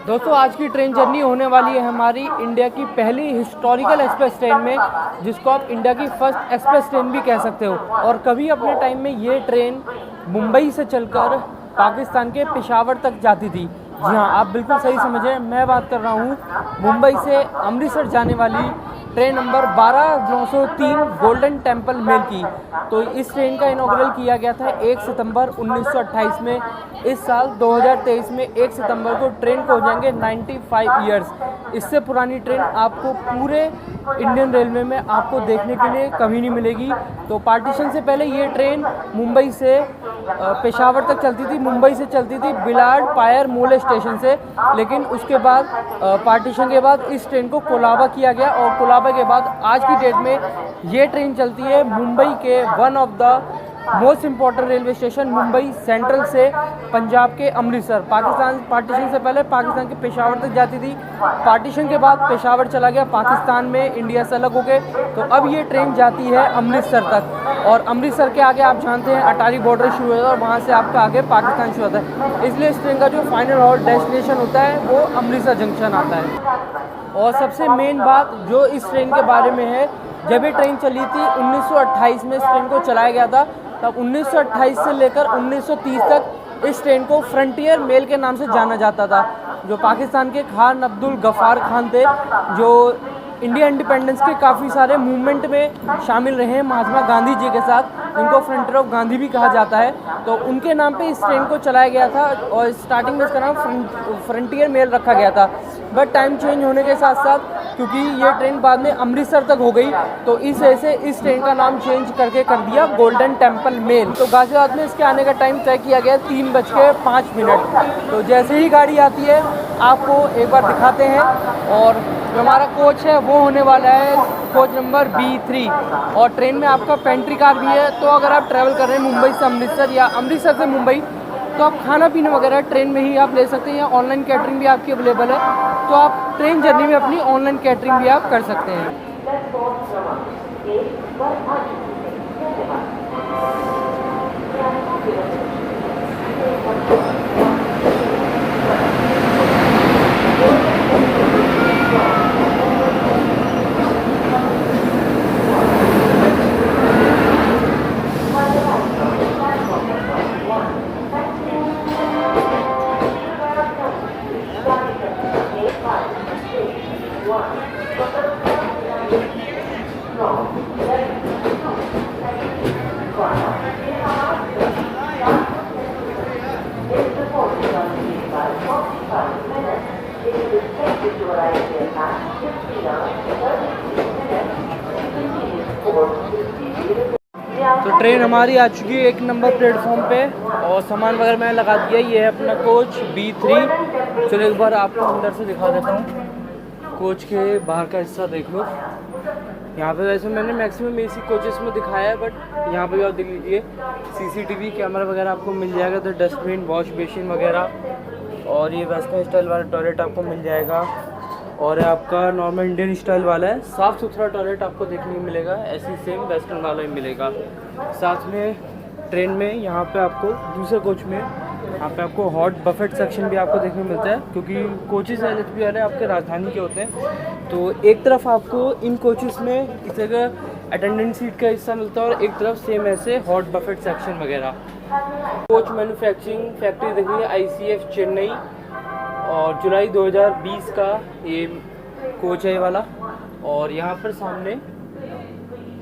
दोस्तों आज की ट्रेन जर्नी होने वाली है हमारी इंडिया की पहली हिस्टोरिकल एक्सप्रेस ट्रेन में, जिसको आप इंडिया की फर्स्ट एक्सप्रेस ट्रेन भी कह सकते हो। और कभी अपने टाइम में ये ट्रेन मुंबई से चलकर पाकिस्तान के पेशावर तक जाती थी। जी हाँ, आप बिल्कुल सही समझे, मैं बात कर रहा हूँ मुंबई से अमृतसर जाने वाली train number 12903 Golden Temple Mail की। तो इस ट्रेन का इनॉग्रेशन किया गया था 1 सितंबर 1928 में। इस साल 2023 में 1 सितंबर को ट्रेन को हो जाएंगे 95 ईयर्स। इससे पुरानी ट्रेन आपको पूरे इंडियन रेलवे में आपको देखने के लिए कभी नहीं मिलेगी। तो पार्टीशन से पहले ये ट्रेन मुंबई से पेशावर तक चलती थी, मुंबई से चलती थी बिलाड पायर मोले स्टेशन से। लेकिन उसके बाद पार्टीशन के बाद इस ट्रेन को कोलाबा किया गया, और कोलाबा के बाद आज की डेट में ये ट्रेन चलती है मुंबई के one of the most important railway station Mumbai central से पंजाब के अमृतसर। पाकिस्तान पार्टीशन से पहले पाकिस्तान के पेशावर तक जाती थी, पार्टीशन के बाद पेशावर चला गया पाकिस्तान में इंडिया से अलग हो गए। तो अब ये ट्रेन जाती है अमृतसर तक, और अमृतसर के आगे आप जानते हैं अटारी बॉर्डर शुरू होता है और वहाँ से आपका आगे पाकिस्तान शुरू होता है। इसलिए इस ट्रेन का जो फाइनल और डेस्टिनेशन होता है वो अमृतसर जंक्शन आता है। और सबसे मेन बात जो इस ट्रेन के बारे में है, जब ये ट्रेन चली थी 1928 में इस ट्रेन को चलाया गया था। तब 1928 से लेकर 1930 तक इस ट्रेन को फ्रंटियर मेल के नाम से जाना जाता था। जो पाकिस्तान के खान अब्दुल गफ़ार खान थे, जो इंडिया इंडिपेंडेंस के काफ़ी सारे मूवमेंट में शामिल रहे हैं महात्मा गांधी जी के साथ, उनको फ्रंटियर ऑफ गांधी भी कहा जाता है। तो उनके नाम पे इस ट्रेन को चलाया गया था, और स्टार्टिंग में इसका नाम फ्रंटियर मेल रखा गया था। बट टाइम चेंज होने के साथ साथ, क्योंकि ये ट्रेन बाद में अमृतसर तक हो गई, तो इस वजह से इस ट्रेन का नाम चेंज करके कर दिया गोल्डन टेम्पल मेल। तो गाजियाबाद में इसके आने का टाइम तय किया गया 3:05। तो जैसे ही गाड़ी आती है आपको एक बार दिखाते हैं। और जो हमारा कोच है वो होने वाला है कोच नंबर B3, और ट्रेन में आपका पेंट्री कार भी है। तो अगर आप ट्रैवल कर रहे हैं मुंबई से अमृतसर या अमृतसर से मुंबई, तो आप खाना पीना वगैरह ट्रेन में ही आप ले सकते हैं, या ऑनलाइन कैटरिंग भी आपकी अवेलेबल है। तो आप ट्रेन जर्नी में अपनी ऑनलाइन कैटरिंग भी आप कर सकते हैं। तो ट्रेन हमारी आ चुकी है 1 नंबर प्लेटफॉर्म पे, और सामान वगैरह मैंने लगा दिया। ये है अपना कोच B3। चलो एक बार आपको अंदर से दिखा देता हूँ। कोच के बाहर का हिस्सा देख लो। यहाँ पे वैसे मैंने मैक्सिमम AC कोचेस में दिखाया है, बट यहाँ पे भी आप देख लीजिए CCTV कैमरा वगैरह आपको मिल जाएगा। तो डस्टबिन, वॉश बेसिन वगैरह, और ये वेस्टर्न स्टाइल वाला टॉयलेट आपको मिल जाएगा। और आपका नॉर्मल इंडियन स्टाइल वाला है, साफ़ सुथरा टॉयलेट आपको देखने को मिलेगा। ऐसी सेम वेस्टर्न वाला ही मिलेगा। साथ में ट्रेन में यहाँ पे आपको दूसरे कोच में यहाँ पे आपको हॉट बफेट सेक्शन भी आपको देखने को मिलता है, क्योंकि कोचेस LHB वाले आपके राजधानी के होते हैं। तो एक तरफ आपको इन कोचेस में इस जगह अटेंडेंट सीट का हिस्सा मिलता है, और एक तरफ सेम ऐसे हॉट बफेट सेक्शन वगैरह। कोच मैन्युफैक्चरिंग फैक्ट्री देखिए ICF चेन्नई, और जुलाई 2020 का ये कोच है ये वाला। और यहाँ पर सामने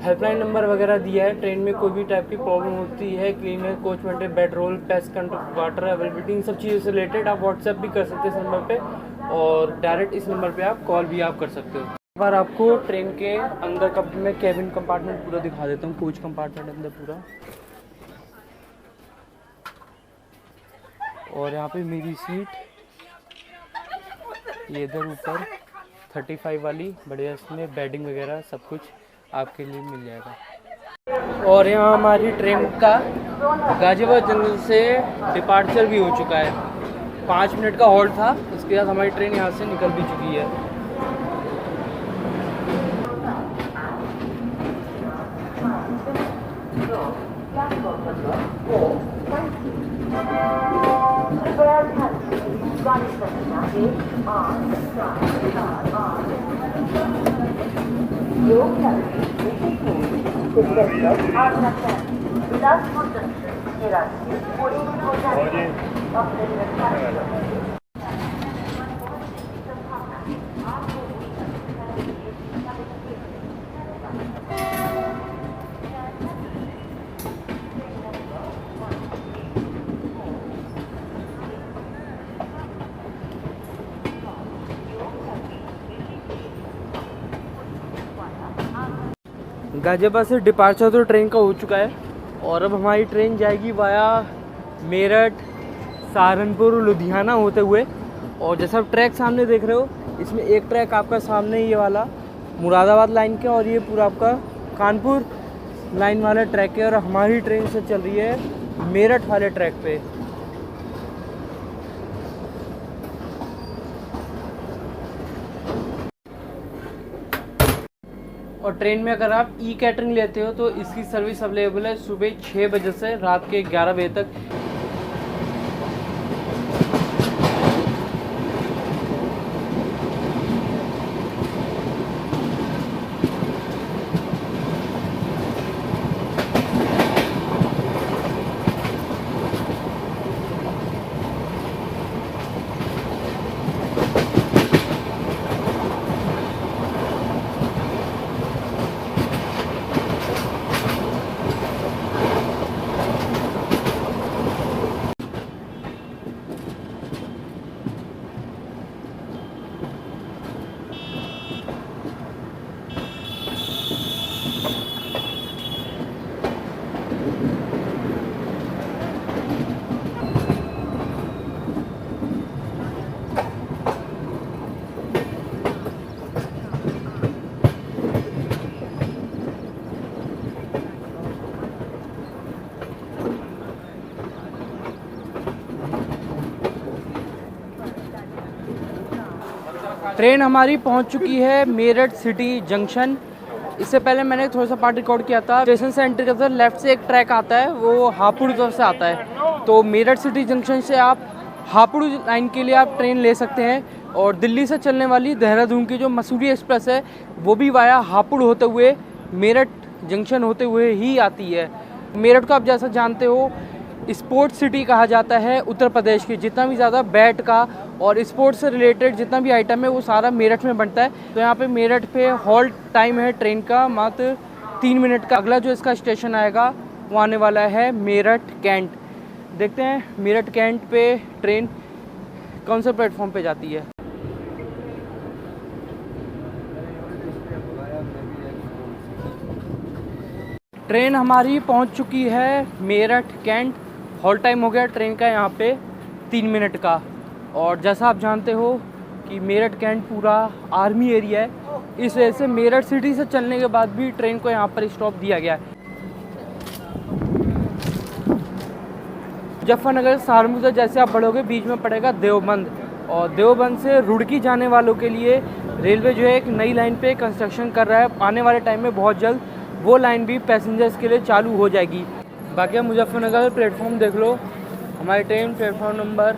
हेल्पलाइन नंबर वगैरह दिया है। ट्रेन में कोई भी टाइप की प्रॉब्लम होती है, cleaner, coach maintain, bed roll, pest control, water availability, इन सब चीज़ों से रिलेटेड आप व्हाट्सएप भी कर सकते हैं इस नंबर पे, और डायरेक्ट इस नंबर पे आप कॉल भी आप कर सकते हो। एक बार आपको ट्रेन के अंदर का मैं कैबिन कंपार्टमेंट पूरा दिखा देता हूँ। कोच कंपार्टमेंट अंदर पूरा, और यहाँ पे मेरी सीट ये इधर ऊपर 35 वाली बढ़िया, इसमें बेडिंग वगैरह सब कुछ आपके लिए मिल जाएगा। और यहाँ हमारी ट्रेन का गाजियाबाद जंक्शन से डिपार्चर भी हो चुका है। 5 मिनट का हॉल्ट था, उसके बाद हमारी ट्रेन यहाँ से निकल भी चुकी है। बिलासपुर जंक्शन के रास्ते पूरी हो जाएगी। अपने गाजियाबाद से डिपार्चर तो ट्रेन का हो चुका है और अब हमारी ट्रेन जाएगी वाया मेरठ, सहारनपुर, लुधियाना होते हुए। और जैसा आप ट्रैक सामने देख रहे हो, इसमें एक ट्रैक आपका सामने ये वाला मुरादाबाद लाइन का और ये पूरा आपका कानपुर लाइन वाला ट्रैक है। और हमारी ट्रेन से चल रही है मेरठ वाले ट्रैक पे। और ट्रेन में अगर आप ई कैटरिंग लेते हो तो इसकी सर्विस अवेलेबल है सुबह 6 बजे से रात के 11 बजे तक। ट्रेन हमारी पहुंच चुकी है मेरठ सिटी जंक्शन। इससे पहले मैंने थोड़ा सा पार्ट रिकॉर्ड किया था। स्टेशन से एंट्री करते लेफ्ट से एक ट्रैक आता है, वो हापुड़ तरफ से आता है। तो मेरठ सिटी जंक्शन से आप हापुड़ लाइन के लिए आप ट्रेन ले सकते हैं। और दिल्ली से चलने वाली देहरादून की जो मसूरी एक्सप्रेस है वो भी वाया हापुड़ होते हुए मेरठ जंक्शन होते हुए ही आती है। मेरठ को आप जैसा जानते हो स्पोर्ट्स सिटी कहा जाता है उत्तर प्रदेश की। जितना भी ज़्यादा बैट का और स्पोर्ट्स से रिलेटेड जितना भी आइटम है वो सारा मेरठ में बनता है। तो यहाँ पे मेरठ पे हॉल्ट टाइम है ट्रेन का मात्र 3 मिनट का। अगला जो इसका स्टेशन आएगा वो आने वाला है मेरठ कैंट। देखते हैं मेरठ कैंट पे ट्रेन कौन से प्लेटफॉर्म पे जाती है। ट्रेन हमारी पहुंच चुकी है मेरठ कैंट। हॉल्ट टाइम हो गया ट्रेन का यहाँ पे 3 मिनट का। और जैसा आप जानते हो कि मेरठ कैंट पूरा आर्मी एरिया है, इस वजह से मेरठ सिटी से चलने के बाद भी ट्रेन को यहाँ पर स्टॉप दिया गया है। मुजफ्फरनगर सहारनपुर से जैसे आप बढ़ोगे बीच में पड़ेगा देवबंद। और देवबंद से रुड़की जाने वालों के लिए रेलवे जो है एक नई लाइन पे कंस्ट्रक्शन कर रहा है। आने वाले टाइम में बहुत जल्द वो लाइन भी पैसेंजर्स के लिए चालू हो जाएगी। बाकी आप मुजफ्फरनगर प्लेटफॉर्म देख लो, हमारी ट्रेन प्लेटफॉर्म नंबर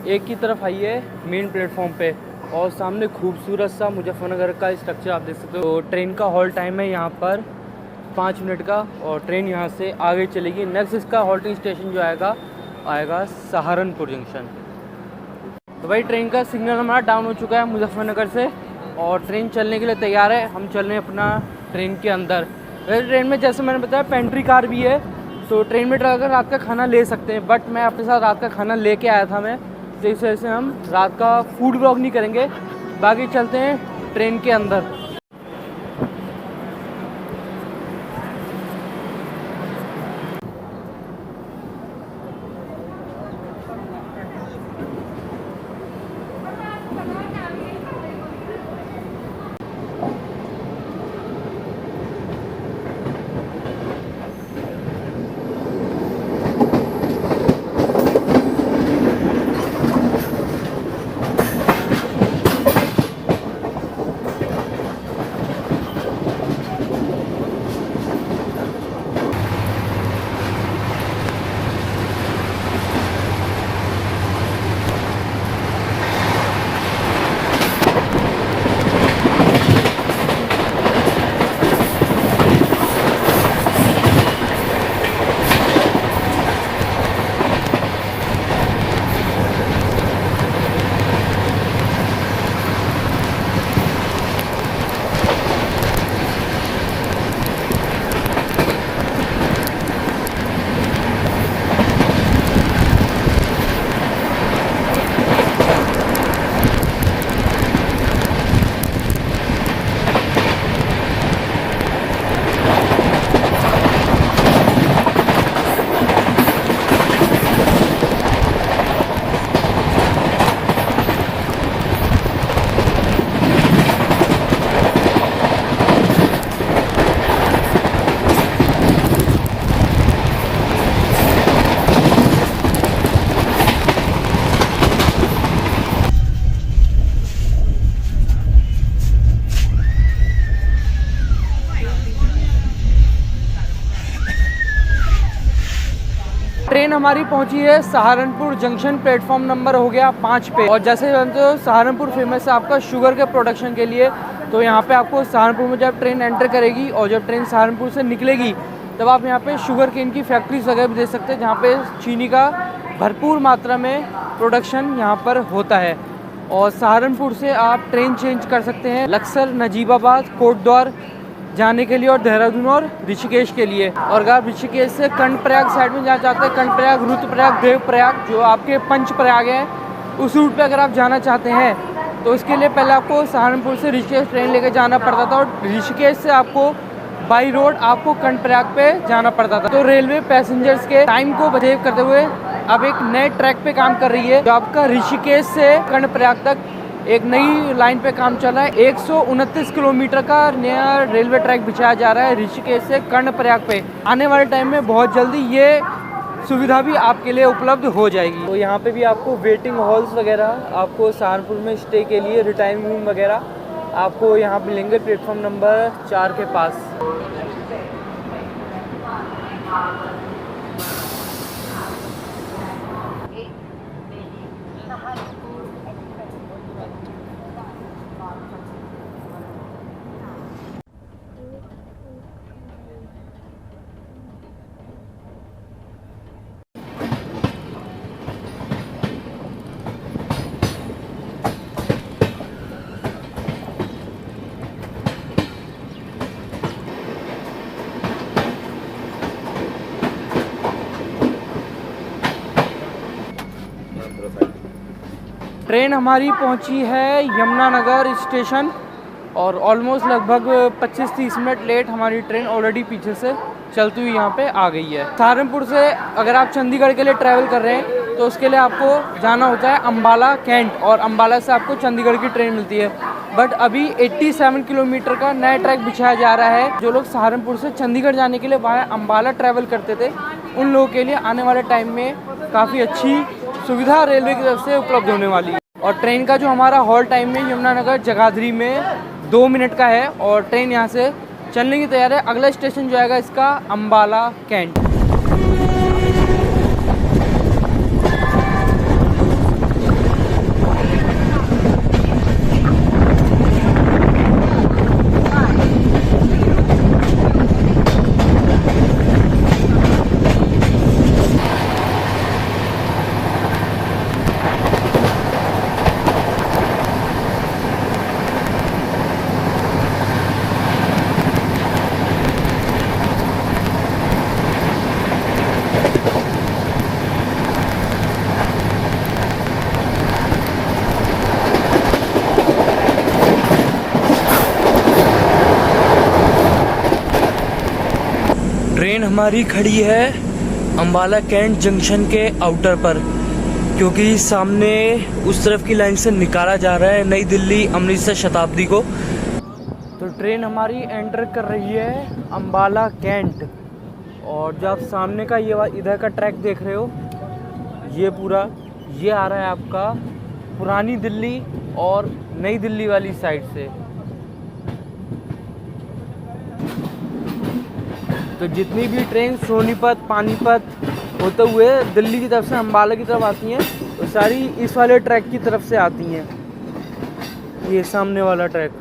1 की तरफ आई है मेन प्लेटफॉर्म पे। और सामने खूबसूरत सा मुजफ्फरनगर का स्ट्रक्चर आप देख सकते हो। तो ट्रेन का हॉल्ट टाइम है यहाँ पर 5 मिनट का और ट्रेन यहाँ से आगे चलेगी। नेक्स्ट इसका हॉल्टिंग स्टेशन जो आएगा सहारनपुर जंक्शन। तो भाई ट्रेन का सिग्नल हमारा डाउन हो चुका है मुजफ्फरनगर से और ट्रेन चलने के लिए तैयार है। हम चल रहे हैं अपना ट्रेन के अंदर। ट्रेन में जैसे मैंने बताया पेंट्री कार भी है, तो ट्रेन में अगर रात का खाना ले सकते हैं। बट मैं अपने साथ रात का खाना लेके आया था मैं, तो इस वजह से हम रात का फूड ब्लॉग नहीं करेंगे। बाकी चलते हैं ट्रेन के अंदर। हमारी पहुंची है सहारनपुर जंक्शन, प्लेटफॉर्म नंबर हो गया 5 पे। और जैसे जानते हो सहारनपुर फेमस है आपका शुगर के प्रोडक्शन के लिए। तो यहाँ पे आपको सहारनपुर में जब ट्रेन एंटर करेगी और जब ट्रेन सहारनपुर से निकलेगी तब आप यहाँ पे शुगर केन की फैक्ट्रीज वगैरह भी देख सकते हैं, जहाँ पे चीनी का भरपूर मात्रा में प्रोडक्शन यहाँ पर होता है। और सहारनपुर से आप ट्रेन चेंज कर सकते हैं लक्सर, नजीबाबाद, कोटद्वार जाने के लिए और देहरादून और ऋषिकेश के लिए। और अगर आप ऋषिकेश से कर्णप्रयाग साइड में जाना चाहते हैं, कर्णप्रयाग, रुद्रप्रयाग, देवप्रयाग जो आपके पंचप्रयाग हैं, उस रूट पे अगर आप जाना चाहते हैं तो इसके लिए पहले आपको सहारनपुर से ऋषिकेश ट्रेन लेकर जाना पड़ता था और ऋषिकेश से आपको बाई रोड आपको कर्णप्रयाग पे जाना पड़ता था। तो रेलवे पैसेंजर्स के टाइम को सेव करते हुए अब एक नए ट्रैक पे काम कर रही है, जो आपका ऋषिकेश से कर्णप्रयाग तक एक नई लाइन पे काम चल रहा है। 129 किलोमीटर का नया रेलवे ट्रैक बिछाया जा रहा है ऋषिकेश से कर्णप्रयाग पे। आने वाले टाइम में बहुत जल्दी ये सुविधा भी आपके लिए उपलब्ध हो जाएगी। तो यहाँ पे भी आपको वेटिंग हॉल्स वगैरह आपको सहारनपुर में स्टे के लिए रिटायरिंग रूम वगैरह आपको यहाँ मिलेंगे प्लेटफॉर्म नंबर 4 के पास। ट्रेन हमारी पहुंची है यमुनानगर स्टेशन और ऑलमोस्ट लगभग 25-30 मिनट लेट हमारी ट्रेन ऑलरेडी पीछे से चलती हुई यहाँ पे आ गई है। सहारनपुर से अगर आप चंडीगढ़ के लिए ट्रैवल कर रहे हैं तो उसके लिए आपको जाना होता है अंबाला कैंट और अंबाला से आपको चंडीगढ़ की ट्रेन मिलती है। बट अभी 87 किलोमीटर का नया ट्रैक बिछाया जा रहा है। जो लोग सहारनपुर से चंडीगढ़ जाने के लिए वाया अंबाला ट्रैवल करते थे उन लोगों के लिए आने वाले टाइम में काफ़ी अच्छी सुविधा रेलवे की तरफ से उपलब्ध होने वाली है। और ट्रेन का जो हमारा हॉल्ट टाइम है यमुनानगर जगाधरी में 2 मिनट का है और ट्रेन यहाँ से चलने की तैयार है। अगला स्टेशन जो आएगा इसका अंबाला कैंट। ट्रेन हमारी खड़ी है अंबाला कैंट जंक्शन के आउटर पर, क्योंकि सामने उस तरफ की लाइन से निकाला जा रहा है नई दिल्ली अमृतसर शताब्दी को। तो ट्रेन हमारी एंटर कर रही है अंबाला कैंट और जो आप सामने का ये इधर का ट्रैक देख रहे हो ये पूरा ये आ रहा है आपका पुरानी दिल्ली और नई दिल्ली वाली साइड से। तो जितनी भी ट्रेन सोनीपत, पानीपत होते हुए दिल्ली की तरफ से अंबाला की तरफ आती हैं तो सारी इस वाले ट्रैक की तरफ से आती हैं। ये सामने वाला ट्रैक।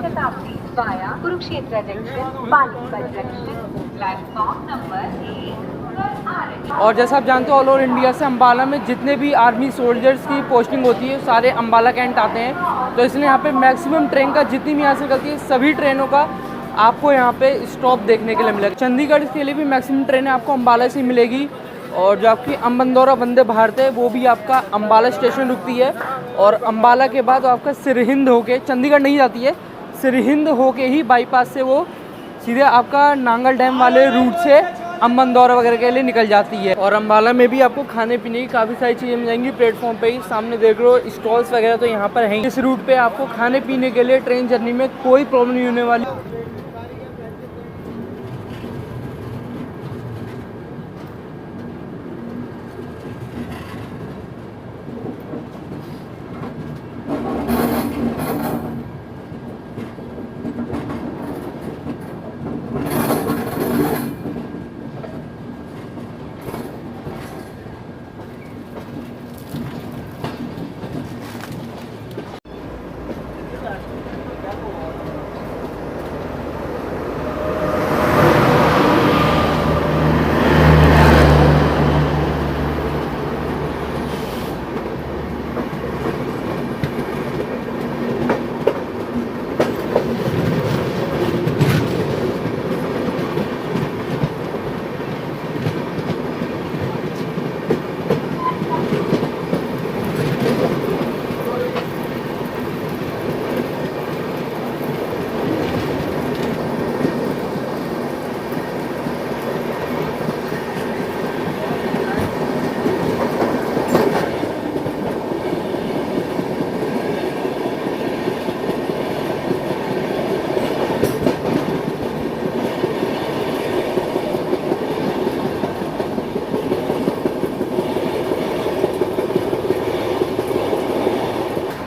शताब्दी via Kurukshetra junction, Panipat junction, platform number 1। और जैसा आप जानते हो ऑल ओवर इंडिया से अंबाला में जितने भी आर्मी सोल्जर्स की पोस्टिंग होती है सारे अंबाला कैंट आते हैं। तो इसलिए यहाँ पे मैक्सिमम ट्रेन का जितनी भी यहाँ से निकलती है सभी ट्रेनों का आपको यहाँ पे स्टॉप देखने के लिए मिलेगा। चंडीगढ़ के लिए भी मैक्सिमम ट्रेनें आपको अंबाला से मिलेगी और जो आपकी अम्बंदौरा वंदे भारत है वो भी आपका अंबाला स्टेशन रुकती है और अंबाला के बाद आपका सिरहिंद होके चंडीगढ़ नहीं जाती है, सिरहिंद होके ही बाईपास से वो सीधे आपका नांगल डैम वाले रूट से अम्बंदौरा वगैरह के लिए निकल जाती है। और अंबाला में भी आपको खाने पीने की काफ़ी सारी चीज़ें मिल जाएंगी। प्लेटफॉर्म पे ही सामने देख रहे हो स्टॉल्स वगैरह तो यहाँ पर हैं। इस रूट पे आपको खाने पीने के लिए ट्रेन जर्नी में कोई प्रॉब्लम नहीं होने वाली।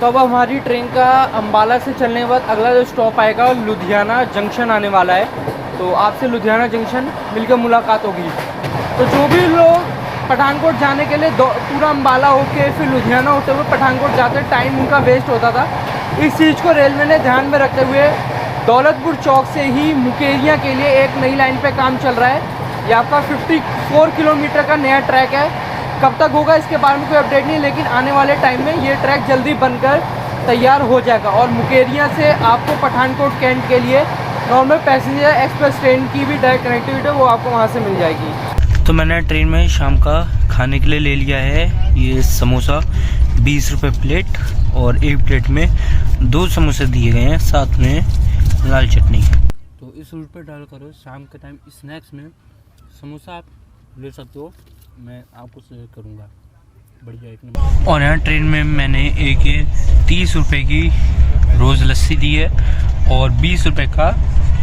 तो अब हमारी ट्रेन का अम्बाला से चलने के बाद अगला जो स्टॉप आएगा लुधियाना जंक्शन आने वाला है। तो आपसे लुधियाना जंक्शन मिलकर मुलाकात होगी। तो जो भी लोग पठानकोट जाने के लिए पूरा अम्बाला होके फिर लुधियाना होते हुए पठानकोट जाते, टाइम उनका वेस्ट होता था। इस चीज़ को रेलवे ने ध्यान में रखते हुए दौलतपुर चौक से ही मुकेरियाँ के लिए एक नई लाइन पे काम चल रहा है। ये आपका 54 किलोमीटर का नया ट्रैक है। कब तक होगा इसके बारे में कोई अपडेट नहीं, लेकिन आने वाले टाइम में ये ट्रैक जल्दी बनकर तैयार हो जाएगा और मुकेरियाँ से आपको पठानकोट कैंट के लिए नॉर्मल पैसेंजर एक्सप्रेस ट्रेन की भी डायरेक्ट कनेक्टिविटी वो आपको वहाँ से मिल जाएगी। तो मैंने ट्रेन में शाम का खाने के लिए ले लिया है ये समोसा, 20 रुपये प्लेट, और एक प्लेट में 2 समोसे दिए गए हैं, साथ में लाल चटनी। तो इस रूट पर डाल करो शाम के टाइम स्नैक्स में समोसा आप ले सकते हो, मैं आपको शेयर करूँगा, बढ़िया एक नंबर। और यहाँ ट्रेन में मैंने एक ये 30 रुपये की रोज़ लस्सी दी है और 20 रुपये का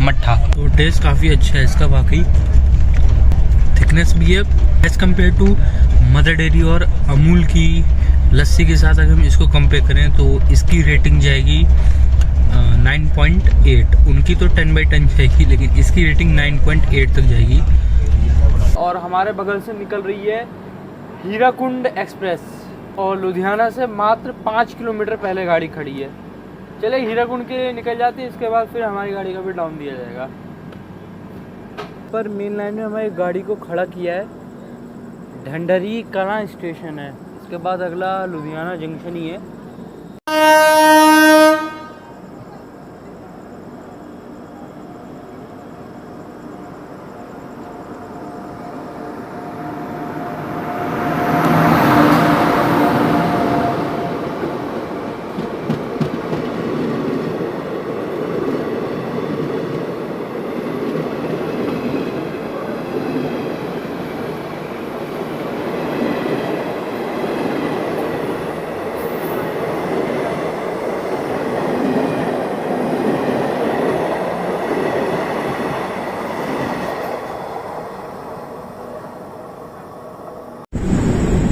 मट्ठा। तो टेस्ट काफ़ी अच्छा है इसका, वाकई थिकनेस भी है as compare to Mother Dairy और अमूल की लस्सी के साथ। अगर हम इसको कंपेयर करें तो इसकी रेटिंग जाएगी 9.8। उनकी तो 10/10 जाएगी, लेकिन इसकी रेटिंग 9.8 तक जाएगी। और हमारे बगल से निकल रही है हीराकुंड एक्सप्रेस और लुधियाना से मात्र 5 किलोमीटर पहले गाड़ी खड़ी है। चले हीराकुंड के निकल जाती है, इसके बाद फिर हमारी गाड़ी का भी डाउन दिया जाएगा। पर मेन लाइन में हमारी गाड़ी को खड़ा किया है, ढंडरी कला स्टेशन है, इसके बाद अगला लुधियाना जंक्शन ही है।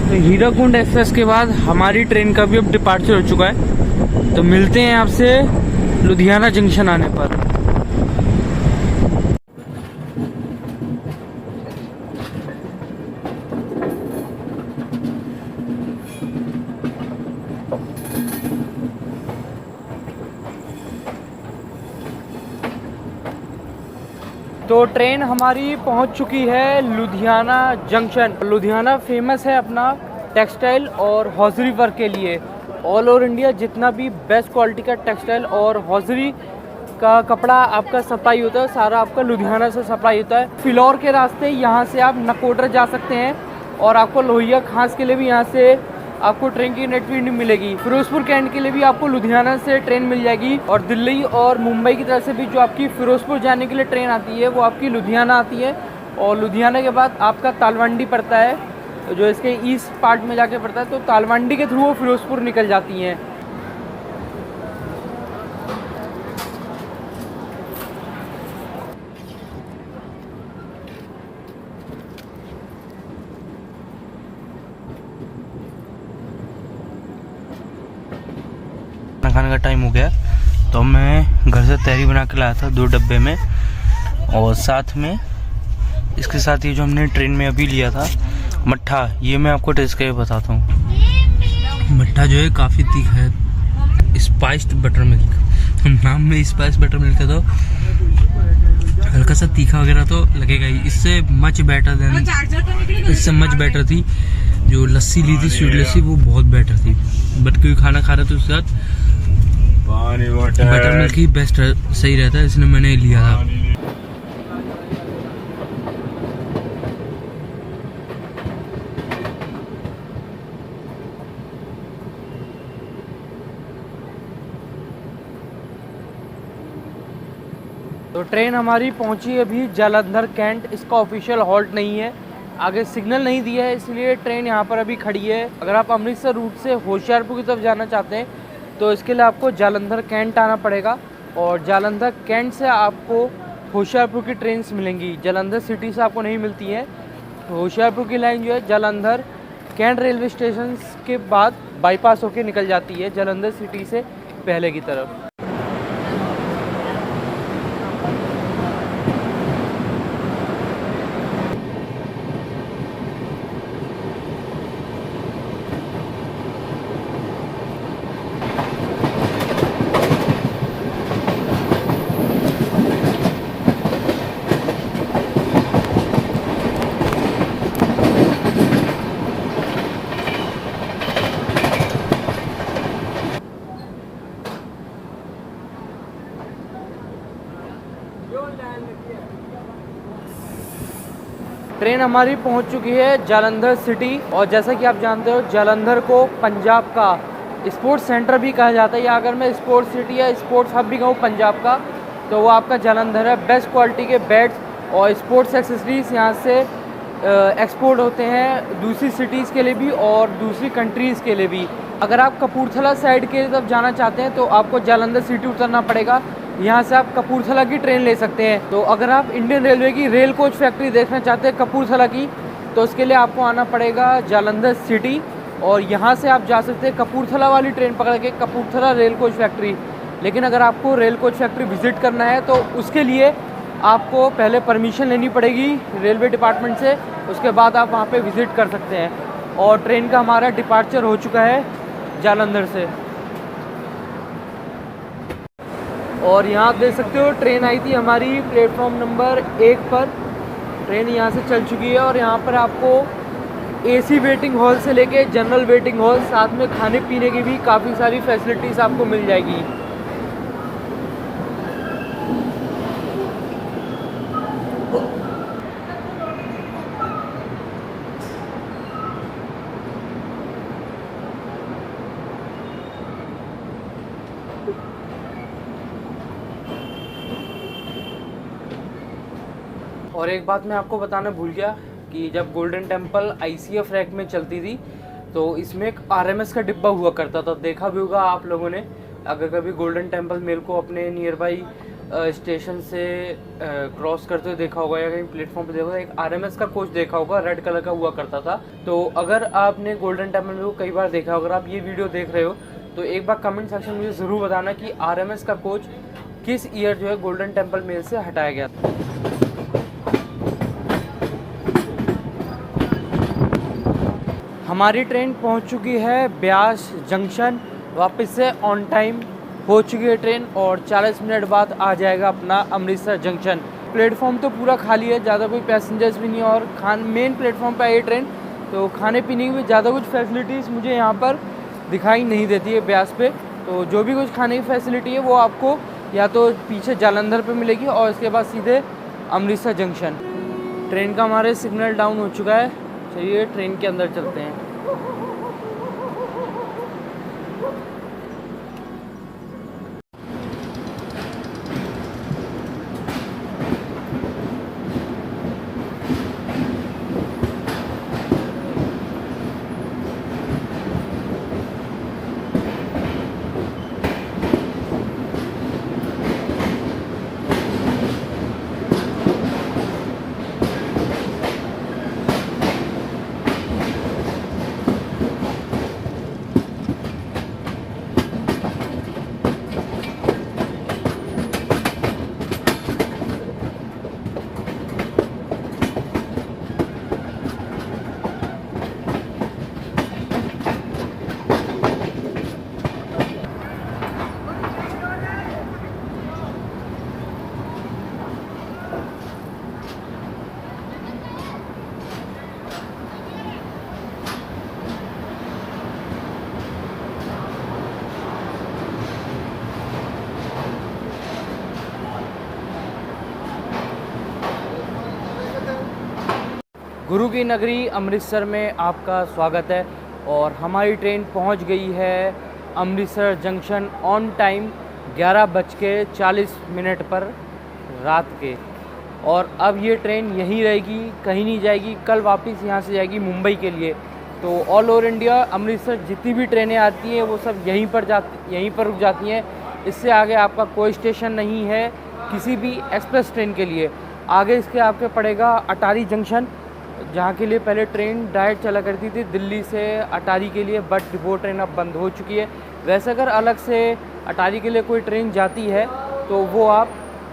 तो हीराकुंड एक्सप्रेस के बाद हमारी ट्रेन का भी अब डिपार्चर हो चुका है। तो मिलते हैं आपसे लुधियाना जंक्शन आने पर। तो ट्रेन हमारी पहुंच चुकी है लुधियाना जंक्शन। लुधियाना फेमस है अपना टेक्सटाइल और हॉजरी वर्क के लिए। ऑल ओवर इंडिया जितना भी बेस्ट क्वालिटी का टेक्सटाइल और हॉजरी का कपड़ा आपका सप्लाई होता है, सारा आपका लुधियाना से सप्लाई होता है। फिलौर के रास्ते यहाँ से आप नकोदर जा सकते हैं और आपको लोहिया खास के लिए भी यहाँ से आपको ट्रेन की कनेक्टिविटी मिलेगी। फिरोजपुर कैंट के लिए भी आपको लुधियाना से ट्रेन मिल जाएगी और दिल्ली और मुंबई की तरफ से भी जो आपकी फिरोजपुर जाने के लिए ट्रेन आती है वो आपकी लुधियाना आती है। और लुधियाना के बाद आपका तालवंडी पड़ता है, जो इसके ईस्ट पार्ट में जाके पड़ता है। तो तालवंडी के थ्रू वो फिरोजपुर निकल जाती हैं। खाने का टाइम हो गया, तो मैं घर से तहरी बना के लाया था 2 डब्बे में, और साथ में इसके साथ ये जो हमने ट्रेन में अभी लिया था मट्ठा, ये मैं आपको टेस्ट करके बताता हूँ। मट्ठा जो है काफ़ी तीखा है, स्पाइस्ड बटर मिल्क नाम में स्पाइस बटर मिल्क है, तो हल्का सा तीखा वगैरह तो लगेगा ही। इससे मच बेटर थी जो लस्सी ली थी, स्वीट लस्सी, वो बहुत बेटर थी। बट कोई खाना खा रहा था उसके साथ बटर मिल्क ही बेस्ट सही रहता है, इसलिए मैंने लिया था। तो ट्रेन हमारी पहुंची अभी जालंधर कैंट। इसका ऑफिशियल हॉल्ट नहीं है, आगे सिग्नल नहीं दिया है, इसलिए ट्रेन यहाँ पर अभी खड़ी है। अगर आप अमृतसर रूट से होशियारपुर की तरफ जाना चाहते हैं तो इसके लिए आपको जालंधर कैंट आना पड़ेगा और जालंधर कैंट से आपको होशियारपुर की ट्रेन्स मिलेंगी। जालंधर सिटी से आपको नहीं मिलती है। होशियारपुर की लाइन जो है जालंधर कैंट रेलवे स्टेशन के बाद बाईपास होके निकल जाती है जालंधर सिटी से पहले की तरफ। ट्रेन हमारी पहुंच चुकी है जालंधर सिटी, और जैसा कि आप जानते हो जालंधर को पंजाब का स्पोर्ट्स सेंटर भी कहा जाता है, या अगर मैं स्पोर्ट्स सिटी या स्पोर्ट्स हब भी कहूँ पंजाब का, तो वो आपका जालंधर है। बेस्ट क्वालिटी के बैट्स और स्पोर्ट्स एक्सेसरीज यहाँ से एक्सपोर्ट होते हैं दूसरी सिटीज़ के लिए भी और दूसरी कंट्रीज़ के लिए भी। अगर आप कपूरथला साइड के तरफ जाना चाहते हैं तो आपको जालंधर सिटी उतरना पड़ेगा, यहाँ से आप कपूरथला की ट्रेन ले सकते हैं। तो अगर आप इंडियन रेलवे की रेल कोच फैक्ट्री देखना चाहते हैं कपूरथला की, तो उसके लिए आपको आना पड़ेगा जालंधर सिटी, और यहाँ से आप जा सकते हैं कपूरथला वाली ट्रेन पकड़ के कपूरथला रेल कोच फैक्ट्री। लेकिन अगर आपको रेल कोच फैक्ट्री विज़िट करना है तो उसके लिए आपको पहले परमिशन लेनी पड़ेगी रेलवे डिपार्टमेंट से, उसके बाद आप वहाँ पे विज़िट कर सकते हैं। और ट्रेन का हमारा डिपार्चर हो चुका है जालंधर से, और यहाँ आप देख सकते हो ट्रेन आई थी हमारी प्लेटफॉर्म नंबर 1 पर। ट्रेन यहाँ से चल चुकी है और यहाँ पर आपको एसी वेटिंग हॉल से लेके जनरल वेटिंग हॉल, साथ में खाने पीने की भी काफ़ी सारी फैसिलिटीज़ आपको मिल जाएगी। और एक बात मैं आपको बताना भूल गया कि जब गोल्डन टेम्पल ICF रैक में चलती थी तो इसमें एक RMS का डिब्बा हुआ करता था, देखा भी होगा आप लोगों ने। अगर कभी गोल्डन टेम्पल मेल को अपने नियर बाई स्टेशन से क्रॉस करते हुए देखा होगा या कहीं प्लेटफॉर्म पे देखा होगा, एक RMS का कोच देखा होगा, रेड कलर का हुआ करता था। तो अगर आपने गोल्डन टेम्पल मेल को कई बार देखा, अगर आप ये वीडियो देख रहे हो तो एक बार कमेंट सेक्शन में मुझे ज़रूर बताना कि RMS का कोच किस ईयर जो है गोल्डन टेम्पल मेल से हटाया गया था। हमारी ट्रेन पहुंच चुकी है ब्यास जंक्शन, वापस से ऑन टाइम हो चुकी है ट्रेन, और 40 मिनट बाद आ जाएगा अपना अमृतसर जंक्शन। प्लेटफॉर्म तो पूरा खाली है, ज़्यादा कोई पैसेंजर्स भी नहीं, और मेन प्लेटफॉर्म पे आई है ट्रेन, तो खाने पीने की भी ज़्यादा कुछ फैसिलिटीज़ मुझे यहाँ पर दिखाई नहीं देती है ब्यास पे। तो जो भी कुछ खाने की फैसिलिटी है वो आपको या तो पीछे जालंधर पे मिलेगी और इसके बाद सीधे अमृतसर जंक्शन। ट्रेन का हमारे सिग्नल डाउन हो चुका है, चलिए ट्रेन के अंदर चलते हैं। गुरु की नगरी अमृतसर में आपका स्वागत है, और हमारी ट्रेन पहुंच गई है अमृतसर जंक्शन ऑन टाइम 11:40 पर रात के। और अब ये ट्रेन यहीं रहेगी, कहीं नहीं जाएगी, कल वापस यहाँ से जाएगी मुंबई के लिए। तो ऑल ओवर इंडिया अमृतसर जितनी भी ट्रेनें आती हैं वो सब यहीं पर रुक जाती हैं। इससे आगे आपका कोई स्टेशन नहीं है किसी भी एक्सप्रेस ट्रेन के लिए। आगे इसके आपके पड़ेगा अटारी जंक्शन, जहाँ के लिए पहले ट्रेन डायरेक्ट चला करती थी दिल्ली से अटारी के लिए, बट वो ट्रेन अब बंद हो चुकी है। वैसे अगर अलग से अटारी के लिए कोई ट्रेन जाती है तो वो आप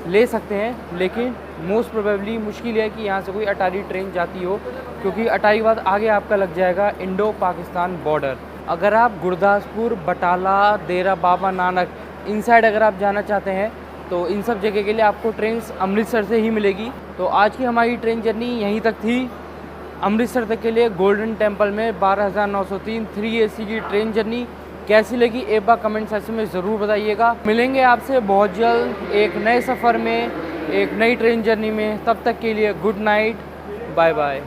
ले सकते हैं, लेकिन मोस्ट प्रोबेबली मुश्किल है कि यहाँ से कोई अटारी ट्रेन जाती हो, क्योंकि अटारी के बाद आगे आपका लग जाएगा इंडो पाकिस्तान बॉर्डर। अगर आप गुरदासपुर, बटाला, डेरा बाबा नानक इन साइड अगर आप जाना चाहते हैं तो इन सब जगह के लिए आपको ट्रेन अमृतसर से ही मिलेगी। तो आज की हमारी ट्रेन जर्नी यहीं तक थी। अमृतसर तक के लिए गोल्डन टेम्पल में 12,903 3 AC की ट्रेन जर्नी कैसी लगी एक बार कमेंट सेक्शन में ज़रूर बताइएगा। मिलेंगे आपसे बहुत जल्द एक नए सफ़र में, एक नई ट्रेन जर्नी में। तब तक के लिए गुड नाइट, बाय बाय।